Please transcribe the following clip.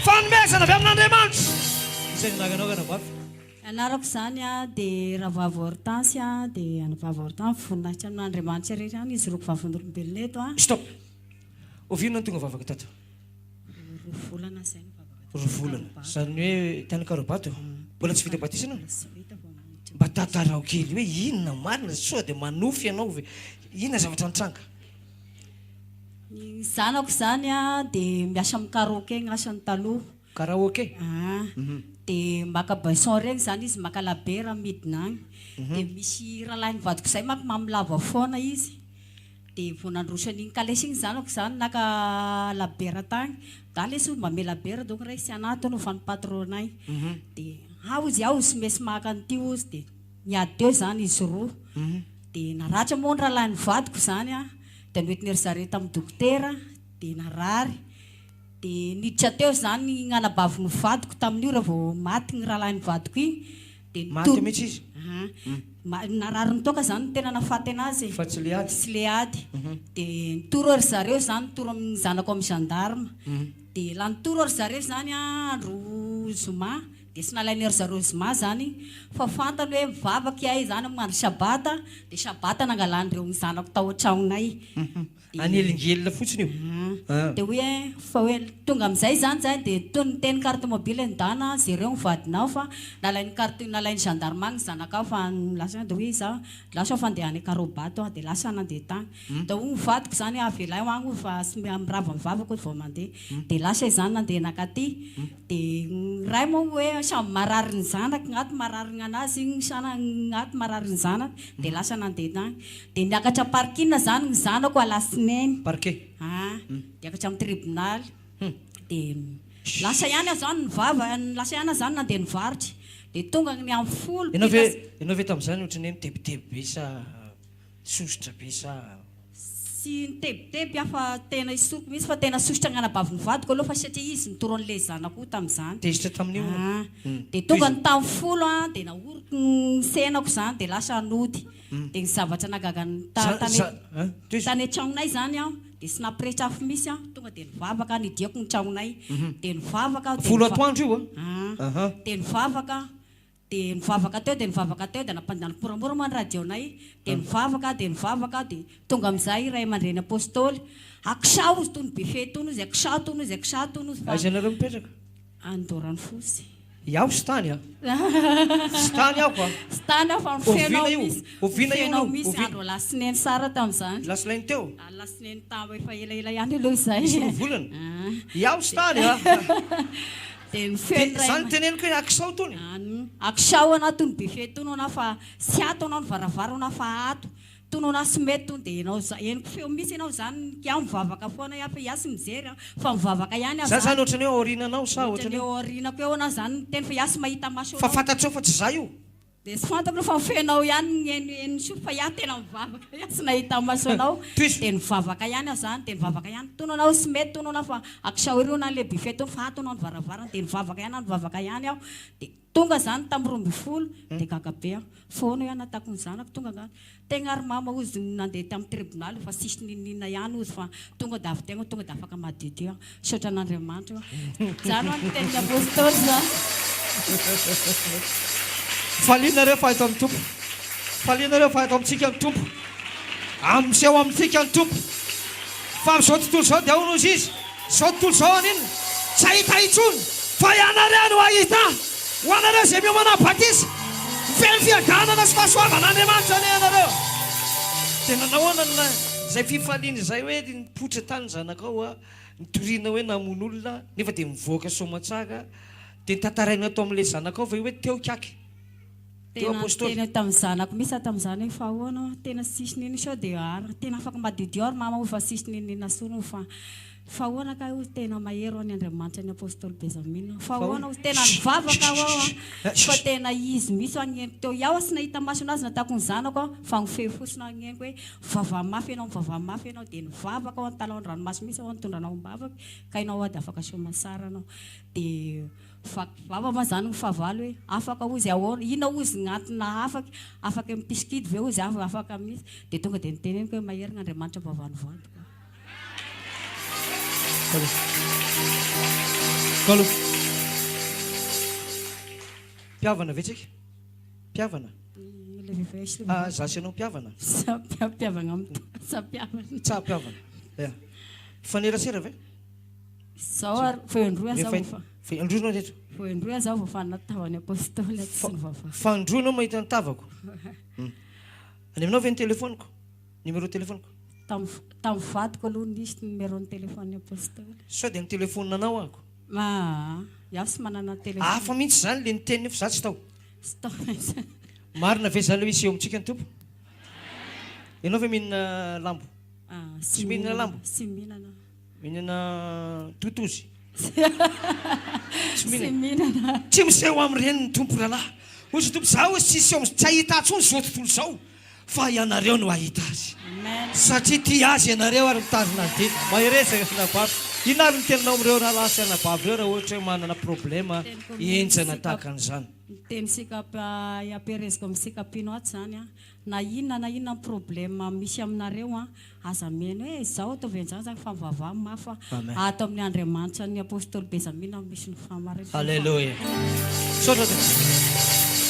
fanomezana avy amin'Andriamanitra izay naganaovana vavy anarako zany dia raha vavy hortansy dia any vavy hortansy voninahitra amin'Andriamanitra rehetra any izy roko vavon'olombelona eto stop ovinona tonga vavaka tato roa volana zay ny vavaka roa volana zany hoe tany karobato mbola tsy vita batisana mba tatarao kely hoe inona marina soa dia manofy ianao inona zavatra nitranga ny zanako zany dia miasa amin'ny karaoke ny asany taloha karaoke dia maka baison regny zany izy maka labera midina agny dia misy rahalahy nivadiko zay maka mamilava foana izy dia vao nandrosan'igny kalesy igny zanako zany naka labera tagny da lesy mame labera donc raha sy anaty no fa ny patronay dia izy aho sy mesy maka an'ity ozy dia niady teo zany izy roa dia naratra moa ny rahalahy nivadiko zany dia noety nery zareo tamin'ny dokotera dia narary dia niditra teo zany gn'anabavy nivadiko tamin'io raha vao maty ny rahalahy nivadiko igny dia maty mihitsy izy narary nitoka zany ny tena nafaty anazy fa tsy le ady tsy le ady dia nitoro ry zareo zany nitoro amin'ny zanako amin'ny gendarme dia la nitoro ry zareo zany andro zoma dia sy nalain'ery zareo zoma zany fa fantany hoe mivavaky ahy zany amin'andro sabata dia sabata nangalan'ireo ny zanako tao an-tragnonay anelingelina fotsiny io dia hoe fa hoe tonga amin'izay zany zay dia tony teny carte mobile ndana zareo nivadinao fa nalain'ny carte nalain'ny gendarme agny zanakao fa lasa dia hoe za lasa fandehany karobato dia lasa nandeha tagny dia ho nivadiko zany avelay agny fa sy mirava mivavako vao mandeha dia lasa izany nandeha nakaty dia ray moa hoe samy marary ny zanaka agnaty marary ny anazy igny sana agnaty marary ny zanaka dia lasa nandeha tagny dia niakatra parkina zany ny zanako alasinainy parquet niakatra amin'ny tribunal dia lasa ihany zany nivava lasa ihany zany nandeha nivaritra dia tonga ny amin'ny folo ianao ve tamin'izany ohatrany hoe mitebiteby be sa sosotra be sa sy nitebiteby fa tena isoko misy fa tena sosotra gn'anabavy nivadiko aloha fa satria izy nitoro an'le zanako tamin'izany tezitra tamin'io dia tonga ny tamin'ny folo dia naoriko ny senako zany dia lasa nody dia ny zavatra nagagany tany an-tragnonay zany aho dia sy nampirehitra afo misy tonga dia nivavaka nidiako ny tragnonay dia nivavaka folo atoandro io dia nivavaka dia nivavaka teo dia namoramora moa ny radionay dia nivavaka dia tonga amin'izay ray aman-dreny apôstôly akisa ozy tony buffet tony izy akisa tony izy akisa tony izy aiza nareo mipetraka andorany fosy iaho sy tany sy tany aho sy tany aho fa mifenao misy andro lasineny sara tamin'izany lasilainy teo lasineny tamo efa elaela ihany aloha izay volana iaho sy tany dia nifeno zany teneniko hoe akisao tony akisao anatony buffet tony ana fa sy ato anao ny varavara ana fa ato tony ana sy mety tony dia enao eniko feo misy ianao zany kiaho mivavaka foana fa iasy mijery fa mivavaka ihany za zany ohatrany hoe aorinanao sa ohatrany aorinako eo ana zany teny fa iasy mahita maso fa fantatrao fa tsy za io dia sy fantako fa mifenao ihany eny so fa iah tena mivavaka iasy nahita maso anao dia nivavaka ihany aho zany dia nivavaka ihany tony anao sy mety tony ana fa akisao ireo na le buffet tony fa ato anao ny varavarana dia nivavaka ihany aho dia tonga zany tamin'ny 12 dia gagabe aho foana ihany atako ny zanako tonga nga tegna ary mama ozy nandeha tamin'ny tribunal fa sisy ninina ihany ozy fa tonga da avy tegna tonga da afaka madidio saotra an'Andriamanitra zany ny tenin'ny apôstôly zany falianareo fa eto amin'ny tompo falianareo fa eto amintsika ny tompo amseho amintsika ny tompo fa amin'izao tontolo izao dia ahoana ozy izy izao tontolo izao an'inona tsy ahita intsony fa ianareo no ahita ho anareo izay miomana batisa mifeny fiadanana sy fahasoavan'Andriamanitra any ianareo tena nahoana izay fifaliana izay hoe nipoitra tany zanakao nitoriana hoe namono olona nefa dia mivoaka somatsara dia nitantaraina atao amin'ilay zanakao va hoe teo kaky tena tamin'ny zanako misy tamin'izany hoe fa ahoana tena sisy nini sao dia tena afaka madidio ary mama fa sisy ninina sono fa ahoana ka io tena mahery ho any Andriamanitra ny apôstôly Benjamin fa ahoana tena nivavaka aho fa tena izy misy agneniko teo iaho sy nahita maso anazy natako ny zanako fa nifehy fosina agneniko hoe vavamafy ianao dia nivavaka ao antalao ny ranomasy misy ao nitondranao mibavaka ka ianao dia afaka somasara anao dia vava ma zany ny favalo hoe afaka ozy ahoana ina ozy gn'antona afaka mipisikidy ve ozy afaka misy dia tonga dia niteneniko hoe mahery gn'Andriamanitra vavanovadiko Atsika aloha. Mpiavana ve tsika? Mpiavana? Zasy ianao mpiavana? Piavana ampiavana. Tsa mpiavana. Ya. Fanerasera ve? Zao ary voendroa zao fa. Andronao teto. Voendroa zao fa natao ny apôstôly tsy ny vava. Fandronao mahita ny tavako. Any aminao ve ny telefoniko? Numéro telefoniko? Tamin'ny vadiko aloha nisy numéro ny telefon'ny apôstôly. Sao dia ny telefoninanao ako? Iaho sy manana telefony. Hafa mihitsy zany le niteniny efa za tsy tao. Tsy tao. Marina ve zany misy eo amintsika ny tompo? Ianao ve mihinana lambo? Tsy mihinana lambo? Tsy mihinana. Mihinana totozy? Tsy mihinana. Tsy miseho amin'ireny ny tompo rahalahy. Ozy tompo za hoe tsisy eo tsy ahita atsony zao tontolo zao. Fa ianareo no ahita azy. Satria tia azy ianareo ary mitazona dia. Maheresaka anabavy. Inona ny teninao amin'ireo rahalahy sy anabavy ireo raha ohatra hoe manana problema enjana tahaka an'izany? Teny hiapereziko amin'ny sikapino aty zany a. Na inona ny problema misy aminareo a, aza meno hoe izao ataovy an'izany zany fa mivavaha mafy ato amin'ny Andriamanitra ny apôstôly Benjamina misy ny fahamarinana. Alléluia. Saotra dia.